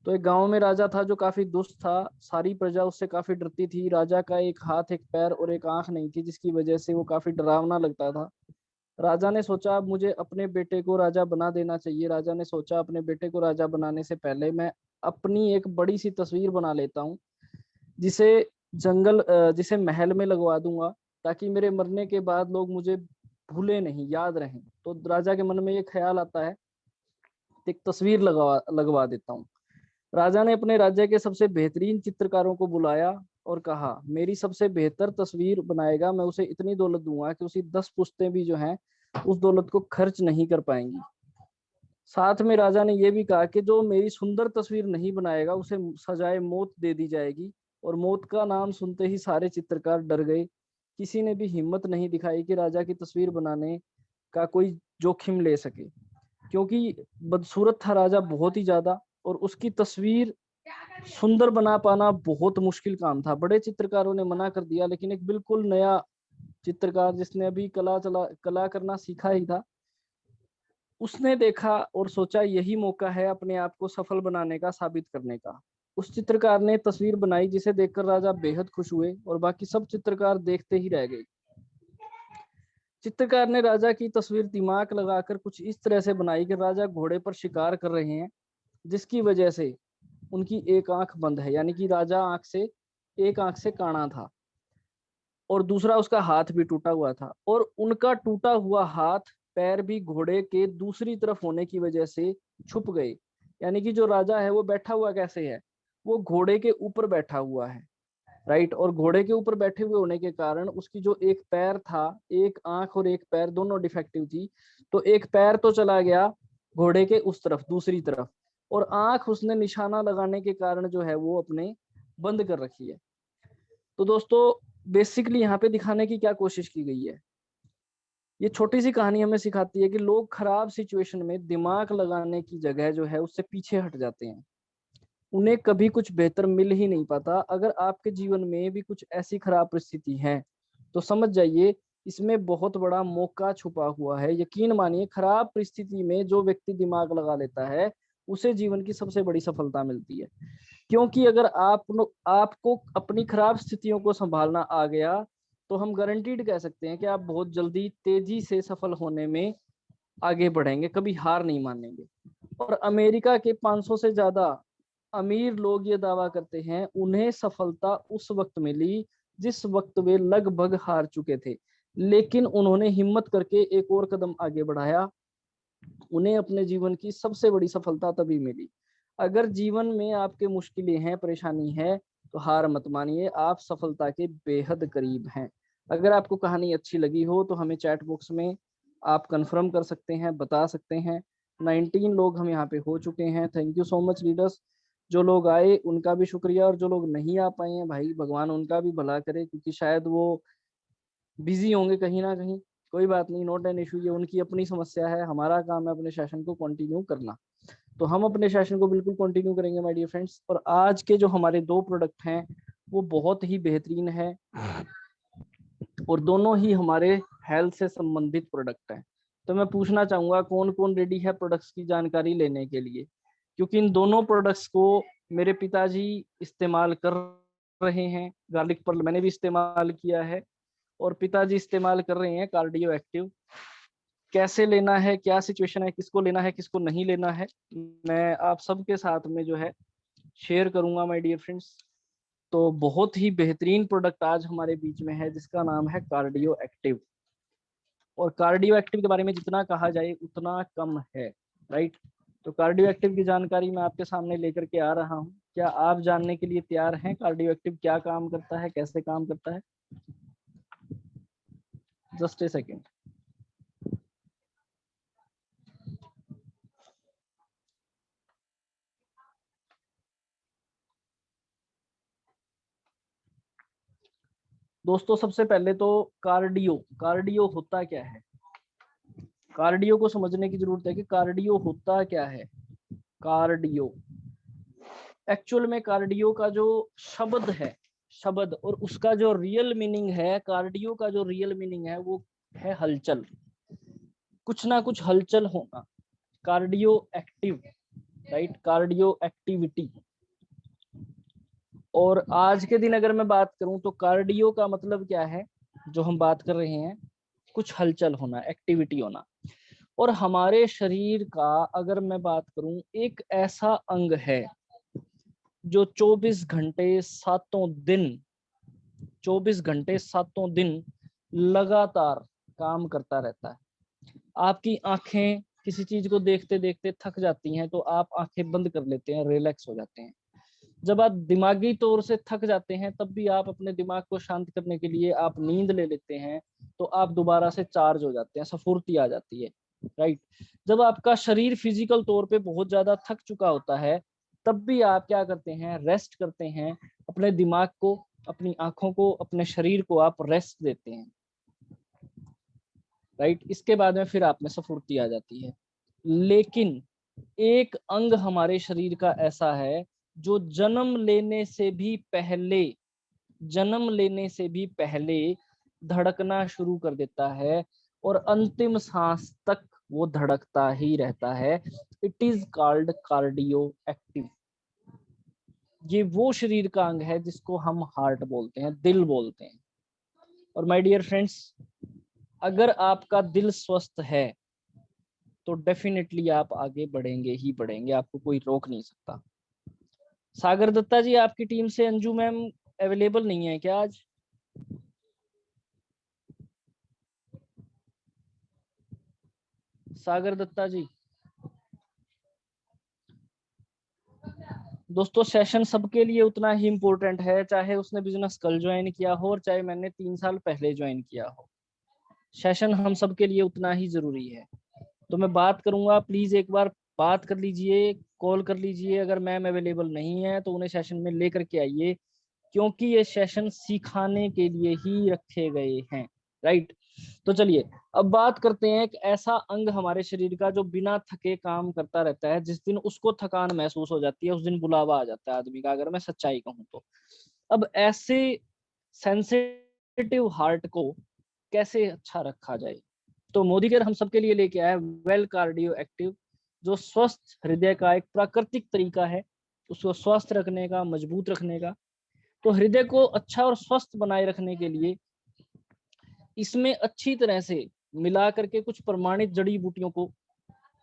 तो एक गांव में राजा था जो काफी दुष्ट था। सारी प्रजा उससे काफी डरती थी। राजा का एक हाथ, एक पैर और एक आंख नहीं थी, जिसकी वजह से वो काफी डरावना लगता था। राजा ने सोचा अब मुझे अपने बेटे को राजा बना देना चाहिए। राजा ने सोचा अपने बेटे को राजा बनाने से पहले मैं अपनी एक बड़ी सी तस्वीर बना लेता हूँ, जिसे जिसे महल में लगवा दूंगा, ताकि मेरे मरने के बाद लोग मुझे भूले नहीं, याद रहें। तो राजा के मन में ये ख्याल आता है, एक तस्वीर लगवा लगवा देता हूँ। राजा ने अपने राज्य के सबसे बेहतरीन चित्रकारों को बुलाया और कहा, मेरी सबसे बेहतर तस्वीर बनाएगा, मैं उसे इतनी दौलत दूंगा कि उसकी 10 पुश्तें भी जो हैं उस दौलत को खर्च नहीं कर पाएंगी। साथ में राजा ने यह भी कहा कि जो मेरी सुंदर तस्वीर नहीं बनाएगा उसे सजाए मौत दे दी जाएगी। और मौत का नाम सुनते ही सारे चित्रकार डर गए। किसी ने भी हिम्मत नहीं दिखाई कि राजा की तस्वीर बनाने का कोई जोखिम ले सके, क्योंकि बदसूरत था राजा बहुत ही ज्यादा, और उसकी तस्वीर सुंदर बना पाना बहुत मुश्किल काम था। बड़े चित्रकारों ने मना कर दिया, लेकिन एक बिल्कुल नया चित्रकार जिसने अभी कला करना सीखा ही था, उसने देखा और सोचा यही मौका है अपने आप को सफल बनाने का, साबित करने का। उस चित्रकार ने तस्वीर बनाई जिसे देखकर राजा बेहद खुश हुए और बाकी सब चित्रकार देखते ही रह गए। चित्रकार ने राजा की तस्वीर दिमाग लगाकर कुछ इस तरह से बनाई कि राजा घोड़े पर शिकार कर रहे हैं, जिसकी वजह से उनकी एक आंख बंद है, यानी कि राजा एक आंख से काना था, और दूसरा उसका हाथ भी टूटा हुआ था, और उनका टूटा हुआ हाथ पैर भी घोड़े के दूसरी तरफ होने की वजह से छुप गए। यानी कि जो राजा है वो बैठा हुआ कैसे है, वो घोड़े के ऊपर बैठा हुआ है, राइट। और घोड़े के ऊपर बैठे हुए होने के कारण उसकी जो एक पैर था, एक आंख और एक पैर दोनों डिफेक्टिव थी, तो एक पैर तो चला गया घोड़े के उस तरफ, दूसरी तरफ, और आंख उसने निशाना लगाने के कारण जो है वो अपने बंद कर रखी है। तो दोस्तों, बेसिकली यहाँ पे दिखाने की क्या कोशिश की गई है, ये छोटी सी कहानी हमें सिखाती है कि लोग खराब सिचुएशन में दिमाग लगाने की जगह जो है उससे पीछे हट जाते हैं। उन्हें कभी कुछ बेहतर मिल ही नहीं पाता। अगर आपके जीवन में भी कुछ ऐसी खराब परिस्थिति है, तो समझ जाइए इसमें बहुत बड़ा मौका छुपा हुआ है। यकीन मानिए, खराब परिस्थिति में जो व्यक्ति दिमाग लगा लेता है उसे जीवन की सबसे बड़ी सफलता मिलती है। क्योंकि अगर आपको अपनी खराब स्थितियों को संभालना आ गया, तो हम गारंटीड कह सकते हैं कि आप बहुत जल्दी तेजी से सफल होने में आगे बढ़ेंगे, कभी हार नहीं मानेंगे। और अमेरिका के 500 से ज्यादा अमीर लोग ये दावा करते हैं उन्हें सफलता उस वक्त मिली जिस वक्त वे लगभग हार चुके थे, लेकिन उन्होंने हिम्मत करके एक और कदम आगे बढ़ाया। उन्हें अपने जीवन की सबसे बड़ी सफलता तभी मिली। अगर जीवन में आपके मुश्किलें हैं, परेशानी है, तो हार मत मानिए, आप सफलता के बेहद करीब हैं। अगर आपको कहानी अच्छी लगी हो तो हमें चैट बॉक्स में आप कंफर्म कर सकते हैं, बता सकते हैं। 19 लोग हम यहाँ पे हो चुके हैं। Thank you so much leaders. जो लोग आए उनका भी शुक्रिया, और जो लोग नहीं आ पाए हैं भाई, भगवान उनका भी भला करे, क्योंकि शायद वो बिजी होंगे कहीं ना कहीं। कोई बात नहीं, नॉट एन इशू, ये उनकी अपनी समस्या है। हमारा काम है अपने सेशन को कंटिन्यू करना। तो हम अपने सेशन को बिल्कुल कंटिन्यू करेंगे माय डियर फ्रेंड्स। और आज के जो हमारे दो प्रोडक्ट हैं वो बहुत ही बेहतरीन है, और दोनों ही हमारे हेल्थ से संबंधित प्रोडक्ट हैं। तो मैं पूछना चाहूंगा कौन कौन रेडी है प्रोडक्ट्स की जानकारी लेने के लिए, क्योंकि इन दोनों प्रोडक्ट्स को मेरे पिताजी इस्तेमाल कर रहे हैं। गार्लिक पर्ल मैंने भी इस्तेमाल किया है, और पिताजी इस्तेमाल कर रहे हैं कार्डियो एक्टिव। कैसे लेना है, क्या सिचुएशन है, किसको लेना है, किसको नहीं लेना है, मैं आप सबके साथ में जो है शेयर करूंगा माय डियर फ्रेंड्स। तो बहुत ही बेहतरीन प्रोडक्ट आज हमारे बीच में है, जिसका नाम है कार्डियो एक्टिव। और कार्डियो एक्टिव के बारे में जितना कहा जाए उतना कम है, राइट। तो कार्डियो एक्टिव की जानकारी मैं आपके सामने लेकर के आ रहा हूँ। क्या आप जानने के लिए तैयार हैं कार्डियो एक्टिव क्या काम करता है, कैसे काम करता है? Just a second. दोस्तों, सबसे पहले तो कार्डियो कार्डियो होता क्या है, कार्डियो को समझने की जरूरत है कि कार्डियो होता क्या है। कार्डियो एक्चुअल में, कार्डियो का जो शब्द है, शब्द और उसका जो रियल मीनिंग है, कार्डियो का जो रियल मीनिंग है वो है हलचल, कुछ ना कुछ हलचल होना। Cardio active right, cardio activity. और आज के दिन अगर मैं बात करूं तो कार्डियो का मतलब क्या है, जो हम बात कर रहे हैं, कुछ हलचल होना, एक्टिविटी होना। और हमारे शरीर का अगर मैं बात करूं, एक ऐसा अंग है जो 24 घंटे सातों दिन 24 घंटे सातों दिन लगातार काम करता रहता है। आपकी आंखें किसी चीज को देखते देखते थक जाती हैं तो आप आंखें बंद कर लेते हैं, रिलैक्स हो जाते हैं। जब आप दिमागी तौर से थक जाते हैं तब भी आप अपने दिमाग को शांत करने के लिए आप नींद ले लेते हैं, तो आप दोबारा से चार्ज हो जाते हैं, स्फूर्ति आ जाती है। राइट। जब आपका शरीर फिजिकल तौर पे बहुत ज्यादा थक चुका होता है तब भी आप क्या करते हैं, रेस्ट करते हैं, अपने दिमाग को, अपनी आंखों को, अपने शरीर को आप रेस्ट देते हैं। राइट। इसके बाद में फिर आप में स्फूर्ति आ जाती है। लेकिन एक अंग हमारे शरीर का ऐसा है जो जन्म लेने से भी पहले धड़कना शुरू कर देता है और अंतिम सांस तक वो धड़कता ही रहता है। It is called cardio active. ये वो शरीर का अंग है जिसको हम हार्ट बोलते हैं, दिल बोलते हैं। और माय डियर फ्रेंड्स, अगर आपका दिल स्वस्थ है तो डेफिनेटली आप आगे बढ़ेंगे ही बढ़ेंगे, आपको कोई रोक नहीं सकता। सागर दत्ता जी, आपकी टीम से अंजू मैम अवेलेबल नहीं है क्या आज? सागर दत्ता जी। दोस्तों, सेशन सबके लिए उतना ही इम्पोर्टेंट है, चाहे उसने बिजनेस कल ज्वाइन किया हो और चाहे मैंने 3 साल पहले ज्वाइन किया हो। सेशन हम सबके लिए उतना ही जरूरी है। तो मैं बात करूंगा, प्लीज एक बार बात कर लीजिए, कॉल कर लीजिए। अगर मैम अवेलेबल नहीं है तो उन्हें सेशन में लेकर के आइए, क्योंकि ये सेशन सिखाने के लिए ही रखे गए हैं। राइट। तो चलिए अब बात करते हैं, एक ऐसा अंग हमारे शरीर का जो बिना थके काम करता रहता है। जिस दिन उसको थकान महसूस हो जाती है उस दिन बुलावा आ जाता है आदमी का, अगर मैं सच्चाई कहूं तो। अब ऐसे सेंसिटिव हार्ट को कैसे अच्छा रखा जाए, तो मोदी केयर हम सबके लिए लेके आया वेल कार्डियो एक्टिव, जो स्वस्थ हृदय का एक प्राकृतिक तरीका है उसको स्वस्थ रखने का, मजबूत रखने का। तो हृदय को अच्छा और स्वस्थ बनाए रखने के लिए इसमें अच्छी तरह से मिला करके कुछ प्रमाणित जड़ी बूटियों को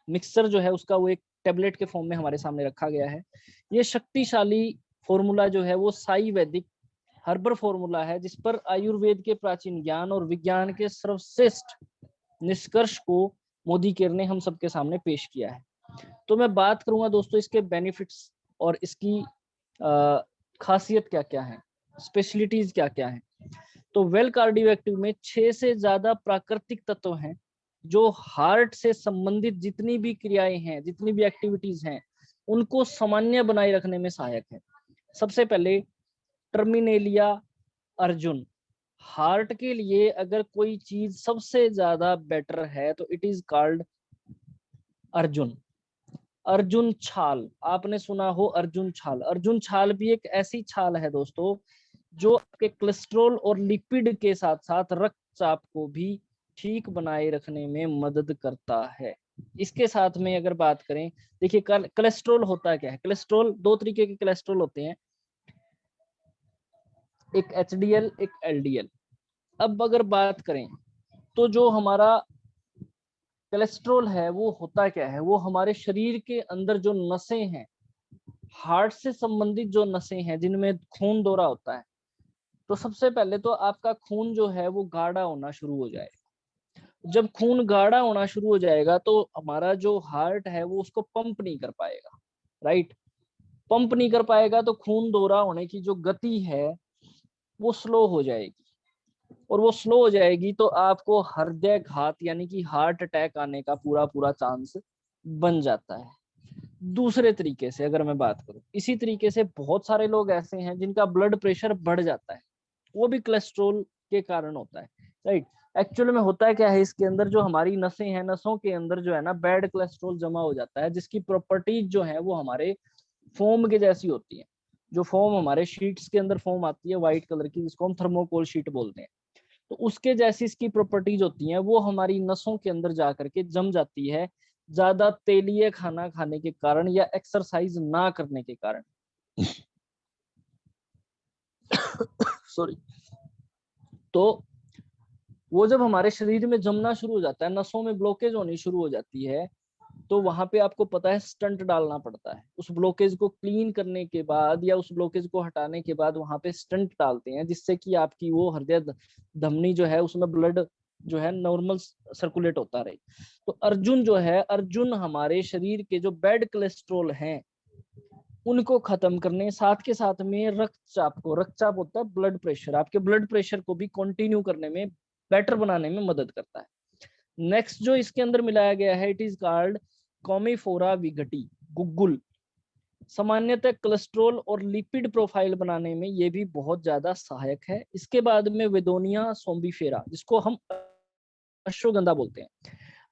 मिक्सचर जो है उसका, वो एक टेबलेट के फॉर्म में हमारे सामने रखा गया है। ये शक्तिशाली फॉर्मूला जो है वो साई वैदिक हर्बल फॉर्मूला है, जिस पर आयुर्वेद के प्राचीन ज्ञान और विज्ञान के सर्वश्रेष्ठ निष्कर्ष को मोदी केयर ने हम सबके सामने पेश किया है। तो मैं बात करूंगा दोस्तों इसके बेनिफिट्स और इसकी खासियत क्या क्या है, स्पेशलिटीज क्या क्या है। तो वेल कार्डियो एक्टिव में 6 से ज्यादा प्राकृतिक तत्व हैं जो हार्ट से संबंधित जितनी भी क्रियाएं हैं, जितनी भी एक्टिविटीज हैं, उनको सामान्य बनाए रखने में सहायक है। सबसे पहले टर्मिनेलिया अर्जुन। हार्ट के लिए अगर कोई चीज सबसे ज्यादा बेटर है तो it is called Arjun. Arjun छाल, आपने सुना हो अर्जुन छाल। अर्जुन छाल भी एक ऐसी छाल है दोस्तों जो आपके कोलेस्ट्रॉल और लिपिड के साथ साथ रक्तचाप को भी ठीक बनाए रखने में मदद करता है। इसके साथ में अगर बात करें, देखिए कोलेस्ट्रॉल होता क्या है। कोलेस्ट्रॉल दो तरीके के कोलेस्ट्रॉल होते हैं, एक एचडीएल, एक एलडीएल। अब अगर बात करें तो जो हमारा कोलेस्ट्रॉल है वो होता क्या है, वो हमारे शरीर के अंदर जो नसें हैं, हार्ट से संबंधित जो नसें हैं जिनमें खून दौरा होता है, तो सबसे पहले तो आपका खून जो है वो गाढ़ा होना शुरू हो जाएगा। जब खून गाढ़ा होना शुरू हो जाएगा तो हमारा जो हार्ट है वो उसको पंप नहीं कर पाएगा। राइट। पंप नहीं कर पाएगा तो खून दौरा होने की जो गति है वो स्लो हो जाएगी, और वो स्लो हो जाएगी तो आपको हृदय घात यानी कि हार्ट अटैक आने का पूरा पूरा चांस बन जाता है। दूसरे तरीके से अगर मैं बात करूं, इसी तरीके से बहुत सारे लोग ऐसे हैं जिनका ब्लड प्रेशर बढ़ जाता है, वो भी कोलेस्ट्रॉल के कारण होता है। राइट। एक्चुअली में होता है क्या है, इसके अंदर जो हमारी नसें हैं, नसों के अंदर जो है ना बैड कोलेस्ट्रॉल जमा हो जाता है, जिसकी प्रॉपर्टीज जो है वो हमारे फोम के जैसी होती है। जो फोम हमारे शीट्स के अंदर फोम आती है व्हाइट कलर की, जिसको हम थर्मोकोल शीट बोलते हैं, तो उसके जैसी इसकी प्रॉपर्टीज होती हैं, वो हमारी नसों के अंदर जा करके जम जाती है, ज्यादा तेलीय खाना खाने के कारण या एक्सरसाइज ना करने के कारण। सॉरी। तो वो जब हमारे शरीर में जमना शुरू हो जाता है, नसों में ब्लॉकेज होनी शुरू हो जाती है, तो वहां पे आपको पता है स्टंट डालना पड़ता है। उस ब्लॉकेज को क्लीन करने के बाद या उस ब्लॉकेज को हटाने के बाद वहां पे स्टंट डालते हैं, जिससे कि आपकी वो हृदय धमनी जो है उसमें ब्लड जो है नॉर्मल सर्कुलेट होता रहे। तो अर्जुन जो है, अर्जुन हमारे शरीर के जो बैड कोलेस्ट्रॉल हैं उनको खत्म करने, साथ के साथ में रक्तचाप को, रक्तचाप होता है ब्लड प्रेशर, आपके ब्लड प्रेशर को भी कंटिन्यू करने में, बेटर बनाने में मदद करता है। नेक्स्ट जो इसके अंदर मिलाया गया है, इट इज कॉल्ड कॉमीफोरा विगटी, गुग्गुल। सामान्यतः कोलेस्ट्रॉल और लिपिड प्रोफाइल बनाने में ये भी बहुत ज्यादा सहायक है। इसके बाद में वेदोनिया सोम्बिफेरा, जिसको हम अश्वगंधा बोलते हैं।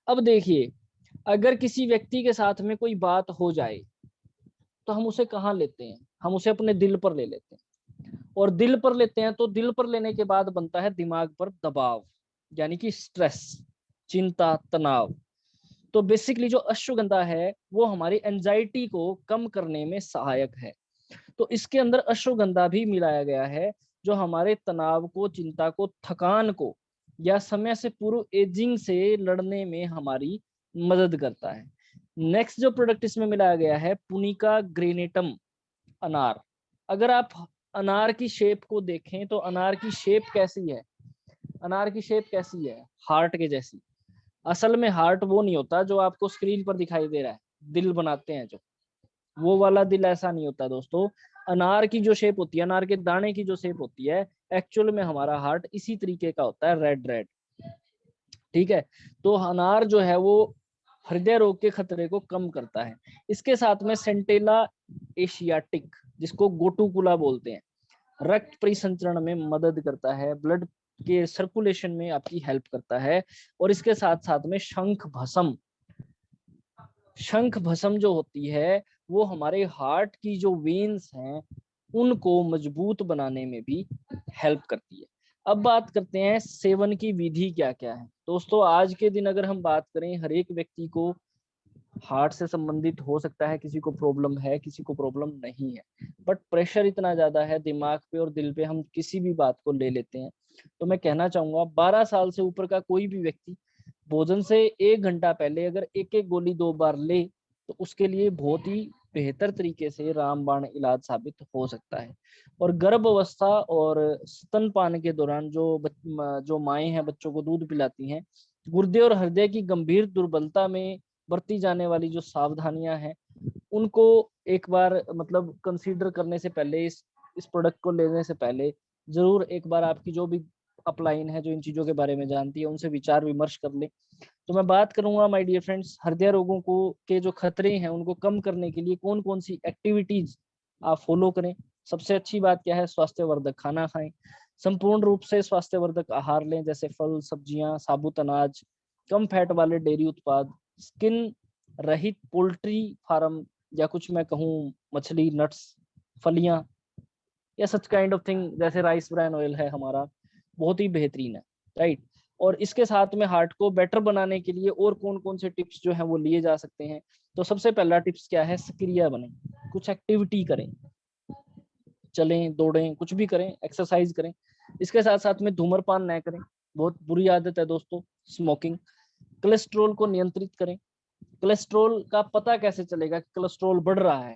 अब देखिए, अगर किसी व्यक्ति के साथ में कोई बात हो जाए तो हम उसे कहाँ लेते हैं? हम उसे अपने दिल पर ले लेते हैं। और दिल पर लेते हैं तो दिल पर लेने के बाद बनता है दिमाग पर दबाव, यानी कि स्ट्रेस, चिंता, तनाव। तो बेसिकली जो अश्वगंधा है वो हमारी एंजाइटी को कम करने में सहायक है। तो इसके अंदर अश्वगंधा भी मिलाया गया है, जो हमारे तनाव को, चिंता को, थकान को या समय से पूर्व एजिंग से लड़ने में हमारी मदद करता है। नेक्स्ट जो प्रोडक्ट इसमें मिलाया गया है, पुनिका ग्रेनेटम, अनार। अगर आप अनार की शेप को देखें तो अनार की शेप कैसी है? अनार की शेप कैसी है? हार्ट के जैसी। असल में हार्ट वो नहीं होता जो आपको स्क्रीन पर दिखाई दे रहा है, दिल बनाते हैं जो, वो वाला दिल ऐसा नहीं होता दोस्तों। अनार की जो शेप होती है, अनार के दाने की जो शेप होती है, एक्चुअल में हमारा हार्ट इसी तरीके का होता है, रेड रेड। ठीक है। तो अनार जो है वो हृदय रोग के खतरे को कम करता है। इसके साथ में सेंटेला एशियाटिक, जिसको गोटुकुला बोलते हैं, रक्त परिसंचरण में मदद करता है, ब्लड के सर्कुलेशन में आपकी हेल्प करता है। और इसके साथ साथ में शंख भस्म, शंख भस्म जो होती है वो हमारे हार्ट की जो वेन्स हैं उनको मजबूत बनाने में भी हेल्प करती है। अब बात करते हैं सेवन की विधि क्या क्या है। दोस्तों आज के दिन अगर हम बात करें, हर एक व्यक्ति को हार्ट से संबंधित हो सकता है, किसी को प्रॉब्लम है, किसी को प्रॉब्लम नहीं है, बट प्रेशर इतना ज्यादा है दिमाग पे और दिल पे, हम किसी भी बात को ले लेते हैं। तो मैं कहना चाहूंगा 12 साल से ऊपर का कोई भी व्यक्ति भोजन से 1 घंटा पहले अगर एक एक गोली 2 बार ले तो उसके लिए बहुत ही बेहतर तरीके से रामबाण इलाज साबित हो सकता है। और गर्भ अवस्था और स्तनपान के दौरान जो माएँ हैं बच्चों को दूध पिलाती हैं, गुर्दे और हृदय की गंभीर दुर्बलता में बरती जाने वाली जो सावधानियां हैं उनको एक बार मतलब कंसीडर करने से पहले, इस प्रोडक्ट को लेने से पहले जरूर एक बार आपकी जो भी अपलाइन है, जो इन चीजों के बारे में जानती है, उनसे विचार विमर्श कर ले। तो मैं बात करूंगा माय डियर फ्रेंड्स, हृदय रोगों को के जो खतरे हैं उनको कम करने के लिए कौन कौन सी एक्टिविटीज आप फॉलो करें। सबसे अच्छी बात क्या है? स्वास्थ्यवर्धक खाना खाएं, संपूर्ण रूप से स्वास्थ्यवर्धक आहार लें, जैसे फल, सब्जियां, साबुत अनाज, कम फैट वाले डेयरी उत्पाद, स्किन रहित पोल्ट्री फार्म, या कुछ मैं कहूँ मछली, नट्स, फलियां, या सच काइंड ऑफ थिंग, जैसे राइस ब्रान ऑयल है हमारा, बहुत ही बेहतरीन है, राइट। और इसके साथ में हार्ट को बेटर बनाने के लिए और कौन कौन से टिप्स जो हैं वो लिए जा सकते हैं। तो सबसे पहला टिप्स क्या है? सक्रिय बने, कुछ एक्टिविटी करें, चलें, दौड़ें, कुछ भी करें, एक्सरसाइज करें। इसके साथ साथ में धूम्रपान न करें, बहुत बुरी आदत है दोस्तों स्मोकिंग। कोलेस्ट्रोल को नियंत्रित करें। कोलेस्ट्रोल का पता कैसे चलेगा कि कोलेस्ट्रोल बढ़ रहा है?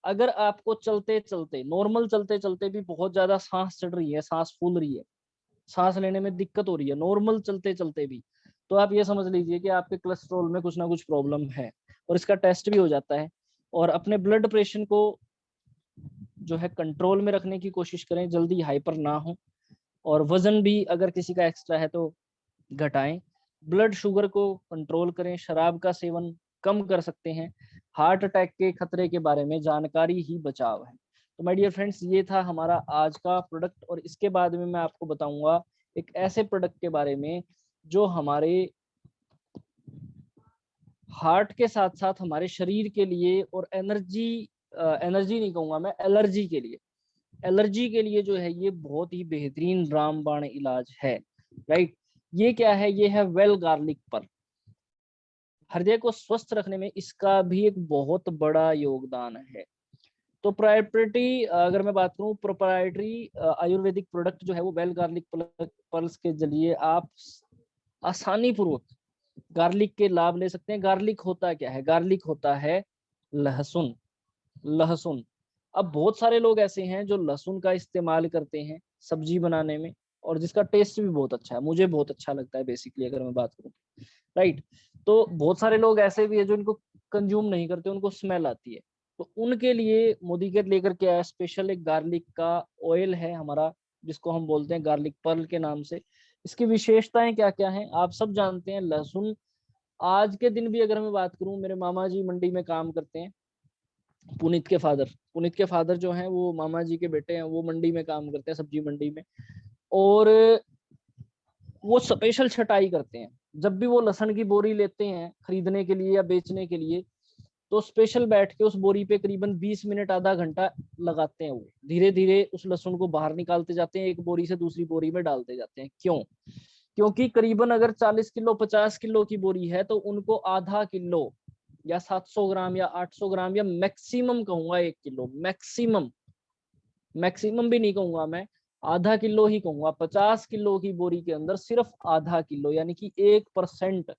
अगर आपको चलते चलते, नॉर्मल चलते चलते भी बहुत ज्यादा सांस चढ़ रही है, सांस फूल रही है, सांस लेने में दिक्कत हो रही है नॉर्मल चलते चलते भी, तो आप ये समझ लीजिए कि आपके कोलेस्ट्रोल में कुछ ना कुछ प्रॉब्लम है। और इसका टेस्ट भी हो जाता है। और अपने ब्लड प्रेशर को जो है कंट्रोल में रखने की कोशिश करें, जल्दी हाइपर ना हो। और वजन भी अगर किसी का एक्स्ट्रा है तो घटाएं। ब्लड शुगर को कंट्रोल करें, शराब का सेवन कम कर सकते हैं। हार्ट अटैक के खतरे के बारे में जानकारी ही बचाव है। तो माय डियर फ्रेंड्स, ये था हमारा आज का प्रोडक्ट। और इसके बाद में मैं आपको बताऊंगा एक ऐसे प्रोडक्ट के बारे में जो हमारे हार्ट के साथ साथ हमारे शरीर के लिए और एनर्जी नहीं कहूंगा मैं, एलर्जी के लिए, एलर्जी के लिए जो है ये बहुत ही बेहतरीन रामबाण इलाज है, राइट। ये क्या है? ये है वेल गार्लिक पर। हृदय को स्वस्थ रखने में इसका भी एक बहुत बड़ा योगदान है। तो प्रोप्राइटरी अगर मैं बात करूं, प्रोप्राइटरी आयुर्वेदिक प्रोडक्ट जो है वो बेल गार्लिक पल्स के जरिए आप आसानी पूर्वक गार्लिक के लाभ ले सकते हैं। गार्लिक होता क्या है? गार्लिक होता है लहसुन। लहसुन, अब बहुत सारे लोग ऐसे हैं जो लहसुन का इस्तेमाल करते हैं सब्जी बनाने में, और जिसका टेस्ट भी बहुत अच्छा है, मुझे बहुत अच्छा लगता है बेसिकली अगर मैं बात करूं, राइट। तो बहुत सारे लोग ऐसे भी है जो इनको कंज्यूम नहीं करते, उनको स्मेल आती है। तो उनके लिए मोदी केयर लेकर के आया स्पेशल एक गार्लिक का ऑयल है हमारा, जिसको हम बोलते हैं गार्लिक पर्ल के नाम से। इसकी विशेषताएं क्या क्या हैं आप सब जानते हैं। लहसुन, आज के दिन भी अगर मैं बात करूं, मेरे मामा जी मंडी में काम करते हैं, पुनीत के फादर जो हैं वो मामा जी के बेटे हैं, वो मंडी में काम करते हैं, सब्जी मंडी में। और वो स्पेशल छटाई करते हैं। जब भी वो लहसुन की बोरी लेते हैं खरीदने के लिए या बेचने के लिए, तो स्पेशल बैठ के उस बोरी पे करीबन 20 मिनट आधा घंटा लगाते हैं। वो धीरे धीरे उस लहसुन को बाहर निकालते जाते हैं, एक बोरी से दूसरी बोरी में डालते जाते हैं। क्यों? क्योंकि करीबन अगर 40 किलो 50 किलो की बोरी है तो उनको आधा किलो या 700 ग्राम या 800 ग्राम या मैक्सिमम कहूंगा 1 किलो, मैक्सिमम, मैक्सिमम भी नहीं कहूंगा मैं, आधा किलो ही कहूंगा। 50 किलो की बोरी के अंदर सिर्फ आधा किलो यानी कि 1%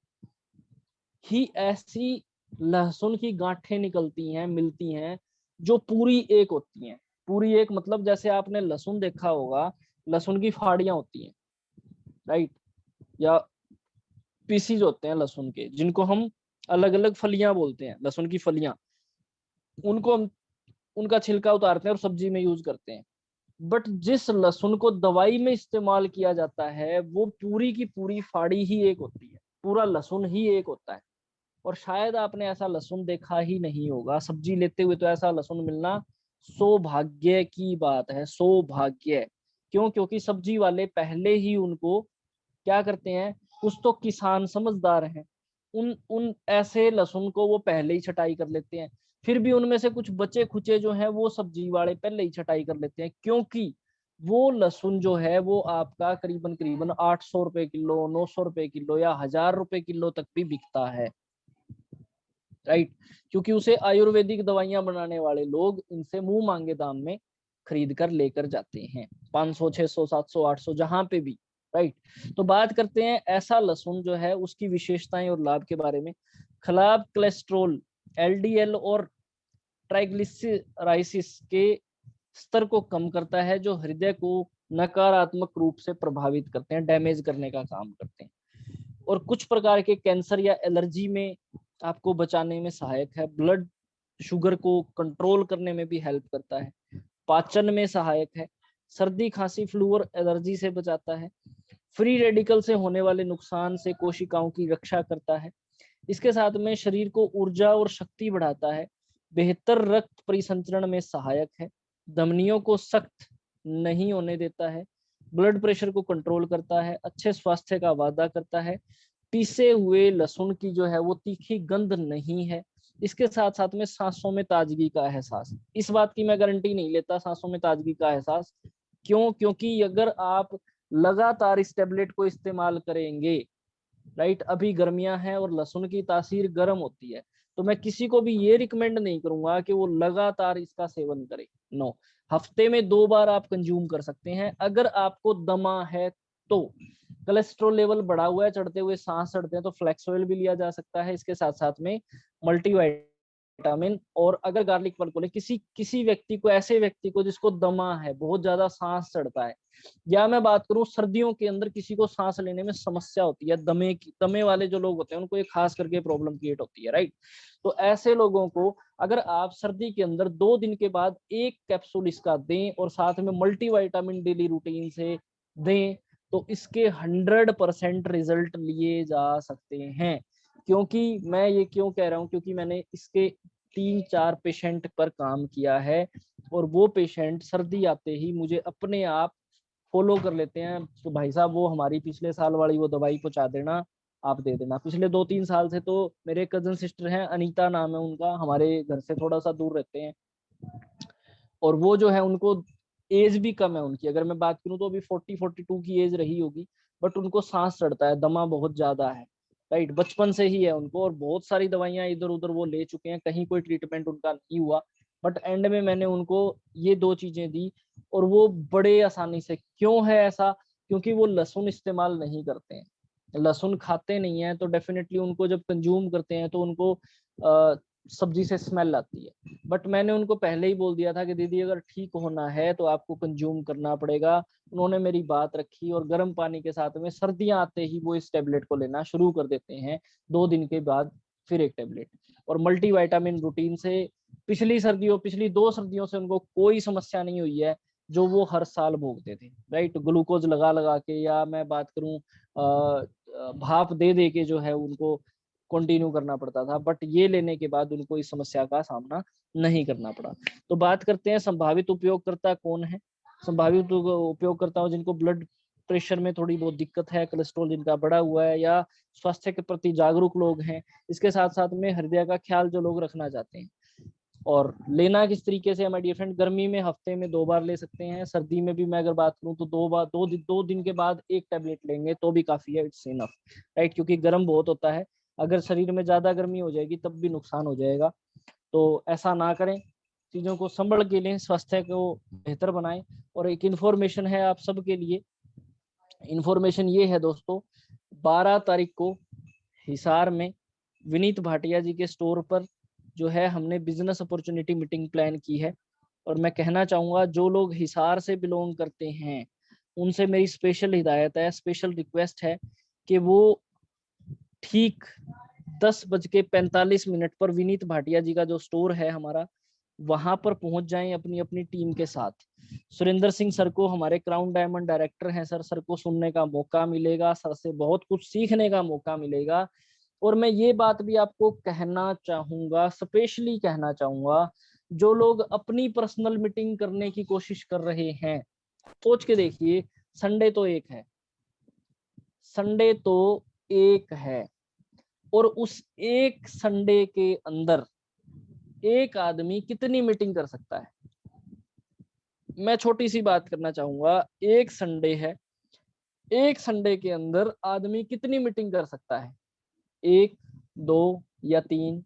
ही ऐसी लहसुन की गांठें निकलती हैं, मिलती हैं, जो पूरी एक होती हैं। पूरी एक मतलब जैसे आपने लहसुन देखा होगा, लहसुन की फाड़ियां होती हैं, राइट, या पीसीज होते हैं लहसुन के, जिनको हम अलग अलग फलियां बोलते हैं, लहसुन की फलियां, उनको हम उनका छिलका उतारते हैं और सब्जी में यूज करते हैं। बट जिस लहसुन को दवाई में इस्तेमाल किया जाता है वो पूरी की पूरी फाड़ी ही एक होती है, पूरा लहसुन ही एक होता है। और शायद आपने ऐसा लहसुन देखा ही नहीं होगा सब्जी लेते हुए, तो ऐसा लहसुन मिलना सौभाग्य की बात है, सौभाग्य। क्यों? क्योंकि सब्जी वाले पहले ही उनको क्या करते हैं, कुछ तो किसान समझदार हैं, उन उन ऐसे लहसुन को वो पहले ही छटाई कर लेते हैं। फिर भी उनमें से कुछ बचे खुचे जो हैं वो सब्जी वाले पहले ही छटाई कर लेते हैं, क्योंकि वो लहसुन जो है वो आपका करीबन करीबन 800 रुपए किलो, 900 रुपए किलो या 1000 रुपए किलो तक भी बिकता है, राइट। क्योंकि उसे आयुर्वेदिक दवाइयां बनाने वाले लोग इनसे मुंह मांगे दाम में खरीद कर लेकर जाते हैं, 500 600 700 800 जहां पे भी, राइट। तो बात करते हैं ऐसा लहसुन जो है उसकी विशेषताएं और लाभ के बारे में। खराब कोलेस्ट्रोल, एलडीएल और ट्राइग्लिसराइसिस के स्तर को कम करता है, जो हृदय को नकारात्मक रूप से प्रभावित करते हैं, डैमेज करने का काम करते हैं। और कुछ प्रकार के कैंसर या एलर्जी में आपको बचाने में सहायक है। ब्लड शुगर को कंट्रोल करने में भी हेल्प करता है। पाचन में सहायक है। सर्दी खांसी फ्लू और एलर्जी से बचाता है। फ्री रेडिकल से होने वाले नुकसान से कोशिकाओं की रक्षा करता है। इसके साथ में शरीर को ऊर्जा और शक्ति बढ़ाता है। बेहतर रक्त परिसंचरण में सहायक है। धमनियों को सख्त नहीं होने देता है। ब्लड प्रेशर को कंट्रोल करता है। अच्छे स्वास्थ्य का वादा करता है। पीसे हुए लहसुन की जो है वो तीखी गंध नहीं है। इसके साथ साथ में सांसों में ताजगी का एहसास, इस बात की मैं गारंटी नहीं लेता सांसों में ताजगी का एहसास। क्यों? क्योंकि अगर आप लगातार इस टेबलेट को इस्तेमाल करेंगे, राइट, अभी गर्मियां हैं और लहसुन की तासीर गर्म होती है, तो मैं किसी को भी ये रिकमेंड नहीं करूंगा कि वो लगातार इसका सेवन करे। नो, हफ्ते में 2 बार आप कंज्यूम कर सकते हैं अगर आपको दमा है तो। कोलेस्ट्रॉल लेवल बढ़ा हुआ है, चढ़ते हुए सांस चढ़ते हैं, तो फ्लैक्स ऑयल भी लिया जा सकता है इसके साथ साथ में, मल्टीविटामिन। और अगर गार्लिक पर्ल को ले, किसी किसी व्यक्ति को, ऐसे व्यक्ति को जिसको दमा है, बहुत ज्यादा सांस चढ़ता है, या मैं बात करूं सर्दियों के अंदर किसी को सांस लेने में समस्या होती है, दमे की, दमे वाले जो लोग होते हैं उनको ये खास करके प्रॉब्लम क्रिएट होती है, राइट। तो ऐसे लोगों को अगर आप सर्दी के अंदर 2 दिन के बाद 1 कैप्सूल इसका दें और साथ में मल्टीविटामिन डेली रूटीन से दें, तो इसके 100% रिजल्ट लिए जा सकते हैं। क्योंकि मैं ये क्यों कह रहा हूँ, क्योंकि मैंने इसके 3-4 पेशेंट पर काम किया है, और वो पेशेंट सर्दी आते ही मुझे अपने आप फॉलो कर लेते हैं। तो भाई साहब वो हमारी पिछले साल वाली वो दवाई पहुंचा देना, आप दे देना। पिछले 2-3 साल से तो मेरे कजन सिस्टर हैं, अनीता नाम है उनका, हमारे घर से थोड़ा सा दूर रहते हैं, और वो जो है उनको एज भी कम है उनकी, अगर मैं बात करूं तो अभी 40-42 की एज रही होगी, बट उनको सांस चढ़ता है, दमा बहुत ज्यादा है। राइट, बचपन से ही है उनको, और बहुत सारी दवाइयां इधर उधर वो ले चुके हैं, कहीं कोई ट्रीटमेंट उनका नहीं हुआ, बट एंड में मैंने उनको ये 2 चीजें दी और वो बड़े आसानी से। क्यों है ऐसा? क्योंकि वो लहसुन इस्तेमाल नहीं करते हैं, लहसुन खाते नहीं है, तो डेफिनेटली उनको जब कंज्यूम करते हैं तो उनको सब्जी से स्मेल आती है। बट मैंने उनको पहले ही बोल दिया था कि दीदी अगर ठीक होना है तो आपको कंज्यूम करना पड़ेगा। उन्होंने मेरी बात रखी और गर्म पानी के साथ में सर्दियां आते ही वो इस टेबलेट को लेना शुरू कर देते हैं, 2 दिन के बाद फिर एक टेबलेट। और मल्टीविटामिन रूटीन से पिछली 2 सर्दियों से उनको कोई समस्या नहीं हुई है, जो वो हर साल भोगते थे, राइट, ग्लूकोज लगा लगा के, या मैं बात करूं भाप दे दे के जो है उनको कंटिन्यू करना पड़ता था, बट ये लेने के बाद उनको इस समस्या का सामना नहीं करना पड़ा। तो बात करते हैं संभावित उपयोगकर्ता कौन है। संभावित उपयोगकर्ताओं जिनको ब्लड प्रेशर में थोड़ी बहुत दिक्कत है, कोलेस्ट्रॉल जिनका बढ़ा हुआ है, या स्वास्थ्य के प्रति जागरूक लोग हैं, इसके साथ साथ में हृदय का ख्याल जो लोग रखना चाहते हैं। और लेना किस तरीके से है माय डियर फ्रेंड? गर्मी में हफ्ते में 2 बार ले सकते हैं, सर्दी में भी मैं अगर बात करूं तो 2 बार, 2 दिन के बाद एक टेबलेट लेंगे तो भी काफी है, इट्स इनफ, राइट, क्योंकि गर्म बहुत होता है। अगर शरीर में ज्यादा गर्मी हो जाएगी तब भी नुकसान हो जाएगा, तो ऐसा ना करें, चीजों को संभल के लें, स्वास्थ्य को बेहतर बनाएं। और एक इंफॉर्मेशन है आप सबके लिए, इंफॉर्मेशन ये है दोस्तों, 12 तारीख को हिसार में विनीत भाटिया जी के स्टोर पर जो है हमने बिजनेस अपॉर्चुनिटी मीटिंग प्लान की है। और मैं कहना चाहूंगा जो लोग हिसार से बिलोंग करते हैं उनसे मेरी स्पेशल हिदायत है, स्पेशल रिक्वेस्ट है कि वो ठीक 10:45 पर विनीत भाटिया जी का जो स्टोर है हमारा, वहां पर पहुंच जाएं अपनी अपनी टीम के साथ। सुरेंद्र सिंह सर को, हमारे क्राउन डायमंड डायरेक्टर हैं सर को सुनने का मौका मिलेगा, सर से बहुत कुछ सीखने का मौका मिलेगा। और मैं ये बात भी आपको कहना चाहूंगा, स्पेशली कहना चाहूंगा, जो लोग अपनी पर्सनल मीटिंग करने की कोशिश कर रहे हैं, सोच के देखिए, संडे तो एक है, संडे तो एक है, और उस एक संडे के अंदर एक आदमी कितनी मीटिंग कर सकता है? मैं छोटी सी बात करना चाहूंगा, एक संडे है, एक संडे के अंदर आदमी कितनी मीटिंग कर सकता है? 1, 2 या 3,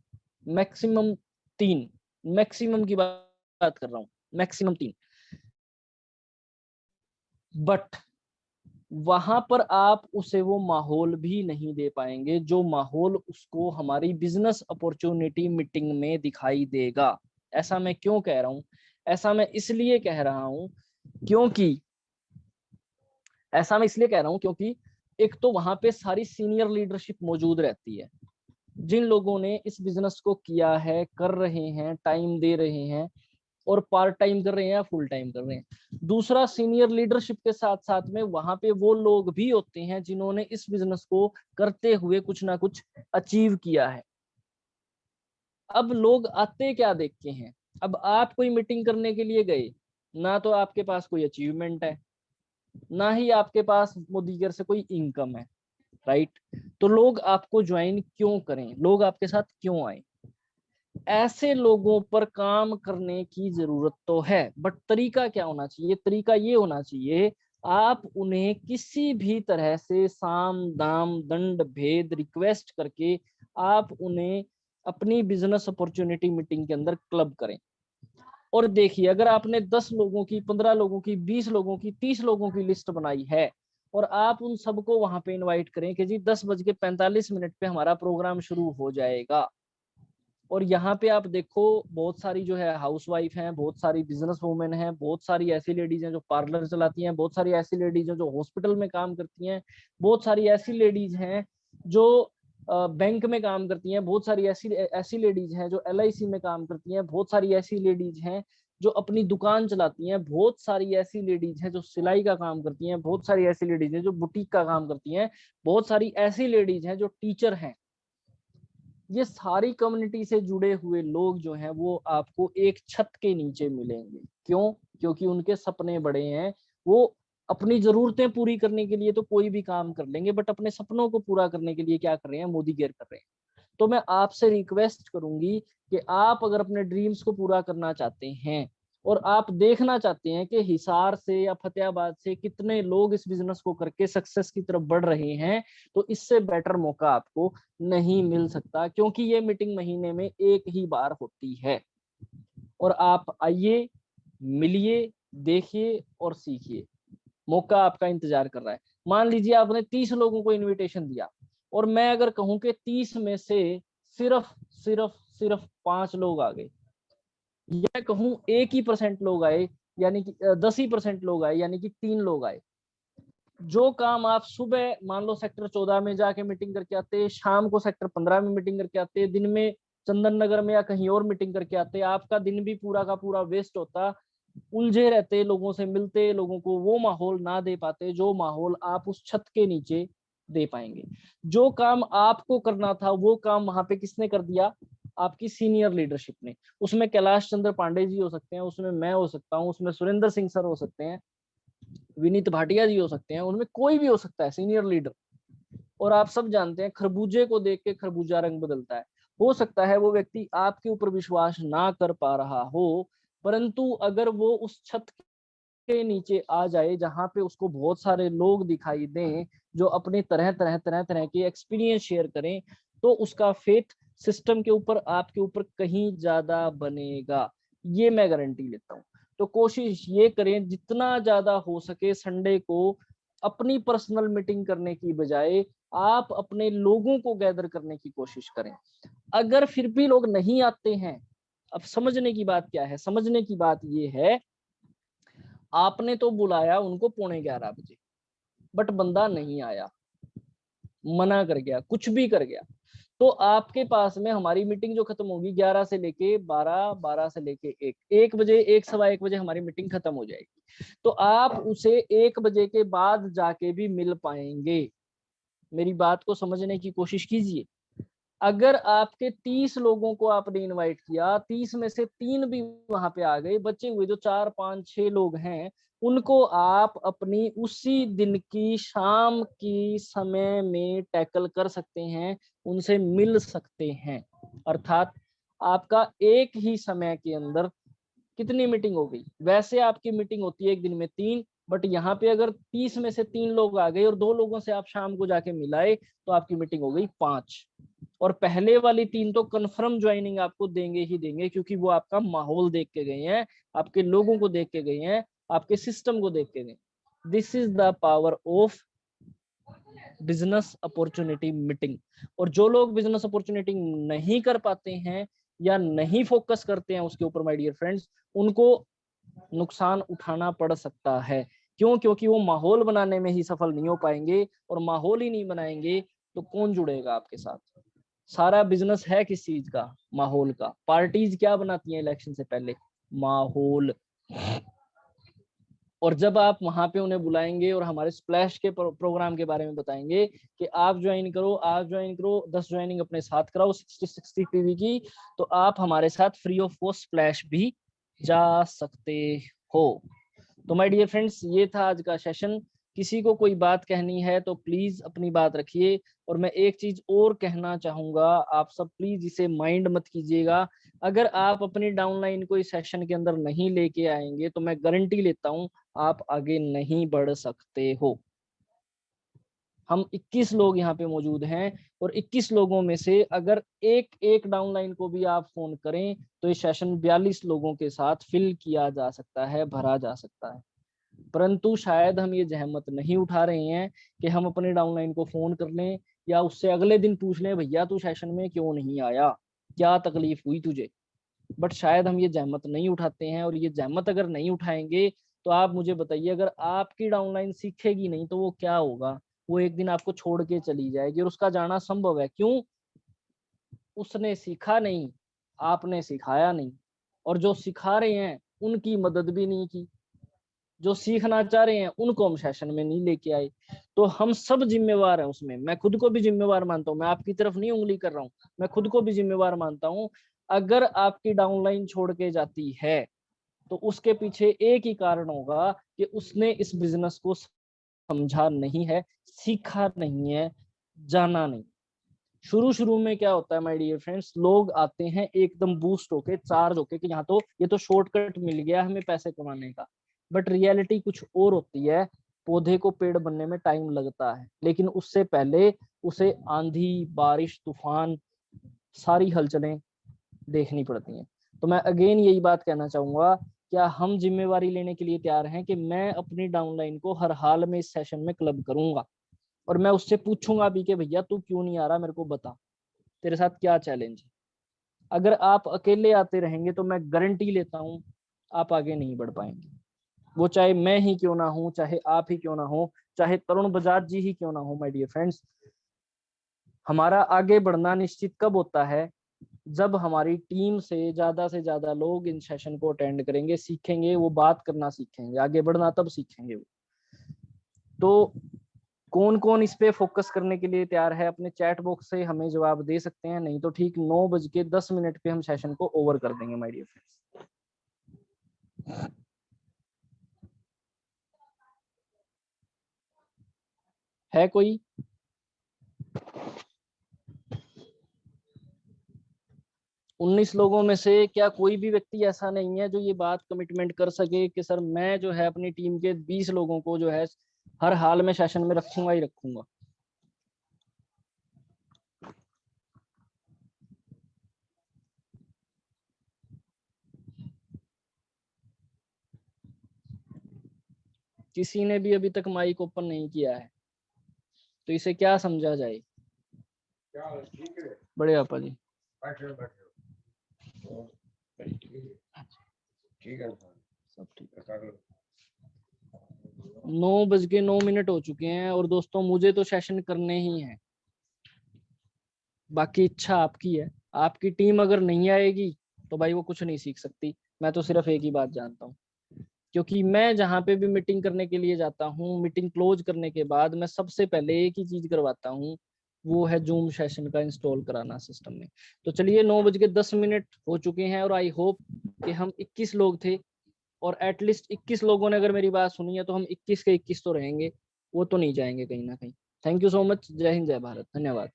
मैक्सिमम 3, मैक्सिमम की बात कर रहा हूं, मैक्सिमम 3। बट वहां पर आप उसे वो माहौल भी नहीं दे पाएंगे जो माहौल उसको हमारी बिजनेस अपॉर्चुनिटी मीटिंग में दिखाई देगा। ऐसा मैं क्यों कह रहा हूं? ऐसा मैं इसलिए कह रहा हूं क्योंकि ऐसा मैं इसलिए कह रहा हूं क्योंकि एक तो वहां पे सारी सीनियर लीडरशिप मौजूद रहती है, जिन लोगों ने इस बिजनेस को किया है, कर रहे हैं, टाइम दे रहे हैं, और पार्ट टाइम कर रहे हैं या फुल टाइम कर रहे हैं। दूसरा, सीनियर लीडरशिप के साथ साथ में वहां पे वो लोग भी होते हैं जिन्होंने इस बिजनेस को करते हुए कुछ ना कुछ अचीव किया है। अब लोग आते क्या देख के हैं? अब आप कोई मीटिंग करने के लिए गए, ना तो आपके पास कोई अचीवमेंट है, ना ही आपके पास मोदी केयर से कोई इनकम है, राइट? तो लोग आपको ज्वाइन क्यों करें, लोग आपके साथ क्यों आए? ऐसे लोगों पर काम करने की जरूरत तो है, बट तरीका क्या होना चाहिए? तरीका ये होना चाहिए, आप उन्हें किसी भी तरह से साम दाम दंड भेद रिक्वेस्ट करके आप उन्हें अपनी बिजनेस अपॉर्चुनिटी मीटिंग के अंदर क्लब करें। और देखिए, अगर आपने 10 लोगों की, 15 लोगों की, 20 लोगों की, 30 लोगों की लिस्ट बनाई है, और आप उन सबको वहां पे इनवाइट करें कि जी 10:45 पे हमारा प्रोग्राम शुरू हो जाएगा। और यहाँ पे आप देखो, बहुत सारी जो है हाउसवाइफ हैं, बहुत सारी बिजनेस वूमेन हैं, बहुत सारी ऐसी लेडीज हैं जो पार्लर चलाती हैं, बहुत सारी ऐसी लेडीज हैं जो हॉस्पिटल में काम करती हैं, बहुत सारी ऐसी लेडीज हैं जो बैंक में काम करती हैं, बहुत सारी ऐसी ऐसी लेडीज हैं जो LIC में काम करती हैं, बहुत सारी ऐसी लेडीज हैं जो अपनी दुकान चलाती हैं, बहुत सारी ऐसी लेडीज हैं जो सिलाई का काम करती हैं, बहुत सारी ऐसी लेडीज हैं जो बुटीक का काम करती हैं, बहुत सारी ऐसी लेडीज हैं जो टीचर हैं। ये सारी कम्युनिटी से जुड़े हुए लोग जो हैं वो आपको एक छत के नीचे मिलेंगे। क्यों? क्योंकि उनके सपने बड़े हैं, वो अपनी जरूरतें पूरी करने के लिए तो कोई भी काम कर लेंगे, बट अपने सपनों को पूरा करने के लिए क्या कर रहे हैं? मोदी केयर कर रहे हैं। तो मैं आपसे रिक्वेस्ट करूंगी कि आप अगर अपने ड्रीम्स को पूरा करना चाहते हैं और आप देखना चाहते हैं कि हिसार से या फतेहाबाद से कितने लोग इस बिजनेस को करके सक्सेस की तरफ बढ़ रहे हैं, तो इससे बेटर मौका आपको नहीं मिल सकता, क्योंकि ये मीटिंग महीने में एक ही बार होती है। और आप आइए, मिलिए, देखिए और सीखिए, मौका आपका इंतजार कर रहा है। मान लीजिए आपने 30 लोगों को इनविटेशन दिया, और मैं अगर कहूं कि 30 में से सिर्फ सिर्फ सिर्फ 5 लोग आ गए, या कहूं 1% लोग आए, यानी कि 10% लोग आए, यानी कि 3 लोग आए, जो काम आप सुबह मान लो सेक्टर 14 में जाके मीटिंग करके आते, शाम को सेक्टर 15 में मीटिंग करके आते, दिन में चंदन नगर में या कहीं और मीटिंग करके आते, आपका दिन भी पूरा का पूरा वेस्ट होता, उलझे रहते, लोगों से मिलते, लोगों को वो माहौल ना दे पाते जो माहौल आप उस छत के नीचे दे पाएंगे। जो काम आपको करना था वो काम वहां पे किसने कर दिया? आपकी सीनियर लीडरशिप ने। उसमें कैलाश चंद्र पांडे जी हो सकते हैं, उसमें मैं हो सकता हूँ, उसमें सुरेंद्र सिंह सर हो सकते हैं, विनीत भाटिया जी हो सकते हैं, उनमें कोई भी हो सकता है सीनियर लीडर। और आप सब जानते हैं खरबूजे को देख के खरबूजा रंग बदलता है। हो सकता है वो व्यक्ति आपके ऊपर विश्वास ना कर पा रहा हो, परंतु अगर वो उस छत के नीचे आ जाए जहां पे उसको बहुत सारे लोग दिखाई दें जो अपने तरह तरह तरह तरह के एक्सपीरियंस शेयर करें, तो उसका फेथ सिस्टम के ऊपर, आपके ऊपर कहीं ज्यादा बनेगा, ये मैं गारंटी लेता हूँ। तो कोशिश ये करें जितना ज्यादा हो सके संडे को अपनी पर्सनल मीटिंग करने की बजाय आप अपने लोगों को गैदर करने की कोशिश करें। अगर फिर भी लोग नहीं आते हैं, अब समझने की बात क्या है, समझने की बात ये है, आपने तो बुलाया उनको 11:15 बजे, बट बंदा नहीं आया, मना कर गया, कुछ भी कर गया, तो आपके पास में हमारी मीटिंग जो खत्म होगी 11 से लेके 12, 12 से लेके 1 बजे, 1 सवा 1 बजे हमारी मीटिंग खत्म हो जाएगी, तो आप उसे 1 बजे के बाद जाके भी मिल पाएंगे। मेरी बात को समझने की कोशिश कीजिए। अगर आपके 30 लोगों को आपने इनवाइट किया, 30 में से 3 भी वहां पे आ गए, बचे हुए जो 4, 5, 6 लोग हैं, उनको आप अपनी उसी दिन की शाम की समय में टैकल कर सकते हैं, उनसे मिल सकते हैं। अर्थात आपका एक ही समय के अंदर कितनी मीटिंग हो गई? वैसे आपकी मीटिंग होती है एक दिन में 3, बट यहाँ पे अगर 30 में से 3 लोग आ गए और 2 लोगों से आप शाम को जाके मिलाए, तो आपकी मीटिंग हो गई 5। और पहले वाली 3 तो कंफर्म ज्वाइनिंग आपको देंगे ही देंगे, क्योंकि वो आपका माहौल देख के गए हैं, आपके लोगों को देख के गए हैं, आपके सिस्टम को देख के गए। This is the power of business opportunity meeting. और जो लोग बिजनेस अपॉर्चुनिटी नहीं कर पाते हैं या नहीं फोकस करते हैं उसके ऊपर, माय डियर फ्रेंड्स, उनको नुकसान उठाना पड़ सकता है। क्यों? क्योंकि वो माहौल बनाने में ही सफल नहीं हो पाएंगे, और माहौल ही नहीं बनाएंगे तो कौन जुड़ेगा आपके साथ? सारा बिजनेस है किस चीज का? माहौल का। पार्टीज क्या बनाती हैं इलेक्शन से पहले? माहौल। और जब आप वहां पे उन्हें बुलाएंगे और हमारे स्प्लैश के प्रोग्राम के बारे में बताएंगे कि आप ज्वाइन करो, आप ज्वाइन करो, 10 ज्वाइनिंग अपने साथ कराओ 60 पीवी की, तो आप हमारे साथ फ्री ऑफ कॉस्ट स्प्लैश भी जा सकते हो। तो माय डियर फ्रेंड्स, ये था आज का सेशन। किसी को कोई बात कहनी है तो प्लीज अपनी बात रखिए। और मैं एक चीज और कहना चाहूंगा, आप सब प्लीज इसे माइंड मत कीजिएगा। अगर आप अपनी डाउनलाइन को इस सेशन के अंदर नहीं लेके आएंगे तो मैं गारंटी लेता हूं आप आगे नहीं बढ़ सकते हो। हम 21 लोग यहाँ पे मौजूद हैं, और 21 लोगों में से अगर एक एक डाउनलाइन को भी आप फोन करें तो ये सेशन 42 लोगों के साथ फिल किया जा सकता है, भरा जा सकता है। परंतु शायद हम ये जहमत नहीं उठा रहे हैं कि हम अपने डाउनलाइन को फोन कर लें या उससे अगले दिन पूछ लें, भैया तू सेशन में क्यों नहीं आया, क्या तकलीफ हुई तुझे? बट शायद हम ये जहमत नहीं उठाते हैं। और ये जहमत अगर नहीं उठाएंगे तो आप मुझे बताइए, अगर आपकी डाउनलाइन सीखेगी नहीं तो वो क्या होगा? वो एक दिन आपको छोड़ के चली जाएगी, और उसका जाना संभव है। क्यों? उसने सीखा नहीं, आपने सिखाया नहीं, और जो सिखा रहे हैं उनकी मदद भी नहीं की, जो सीखना चाह रहे हैं उनको हम सेशन में नहीं लेके आए। तो हम सब जिम्मेवार हैं उसमें। मैं खुद को भी जिम्मेवार मानता हूँ, मैं आपकी तरफ नहीं उंगली कर रहा हूँ, मैं खुद को भी जिम्मेवार मानता हूँ। अगर आपकी डाउनलाइन छोड़ के जाती है तो उसके पीछे एक ही कारण होगा कि उसने इस बिजनेस को समझा नहीं है, सीखा नहीं है, जाना नहीं। शुरू शुरू में क्या होता है माय डियर फ्रेंड्स, लोग आते हैं एकदम बूस्ट होके, चार्ज होके कि यहाँ तो ये तो शॉर्टकट मिल गया हमें पैसे कमाने का। बट रियलिटी कुछ और होती है। पौधे को पेड़ बनने में टाइम लगता है, लेकिन उससे पहले उसे आंधी, बारिश, तूफान, सारी हलचलें देखनी पड़ती हैं। तो मैं अगेन यही बात कहना चाहूंगा, क्या हम जिम्मेवारी लेने के लिए तैयार हैं कि मैं अपनी डाउनलाइन को हर हाल में इस सेशन में क्लब करूंगा, और मैं उससे पूछूंगा भी कि भैया तू क्यों नहीं आ रहा, मेरे को बता, तेरे साथ क्या चैलेंज है। अगर आप अकेले आते रहेंगे तो मैं गारंटी लेता हूं आप आगे नहीं बढ़ पाएंगे। वो चाहे मैं ही क्यों ना हूं, चाहे आप ही क्यों ना हो, चाहे तरुण बजाज जी ही क्यों ना हो माय डियर फ्रेंड्स। हमारा आगे बढ़ना निश्चित कब होता है, जब हमारी टीम से ज्यादा लोग इन सेशन को अटेंड करेंगे, सीखेंगे, वो बात करना सीखेंगे, आगे बढ़ना तब सीखेंगे वो। तो कौन कौन इस पे फोकस करने के लिए तैयार है, अपने चैट बॉक्स से हमें जवाब दे सकते हैं, नहीं तो ठीक 9:10 पे हम सेशन को ओवर कर देंगे माय डियर फ्रेंड्स। है कोई? उन्नीस लोगों में से क्या कोई भी व्यक्ति ऐसा नहीं है जो ये बात कमिटमेंट कर सके कि सर मैं जो है अपनी टीम के 20 लोगों को जो है हर हाल में सेशन में रखूंगा ही रखूंगा? किसी ने भी अभी तक माइक ओपन नहीं किया है, तो इसे क्या समझा जाए? बड़े आपा जी ठीक है, सब ठीक है। 9:09 हो चुके हैं और दोस्तों मुझे तो सेशन करने ही है, बाकी इच्छा आपकी है। आपकी टीम अगर नहीं आएगी तो भाई वो कुछ नहीं सीख सकती। मैं तो सिर्फ एक ही बात जानता हूँ, क्योंकि मैं जहाँ पे भी मीटिंग करने के लिए जाता हूँ, मीटिंग क्लोज करने के बाद मैं सबसे पहले एक ही चीज करवाता हूँ, वो है जूम सेशन का इंस्टॉल कराना सिस्टम में। तो चलिए 9:10 हो चुके हैं और आई होप कि हम 21 लोग थे, और एटलीस्ट 21 लोगों ने अगर मेरी बात सुनी है तो हम 21 के 21 तो रहेंगे, वो तो नहीं जाएंगे कहीं ना कहीं। Thank you so much. जय हिंद, जय भारत, धन्यवाद।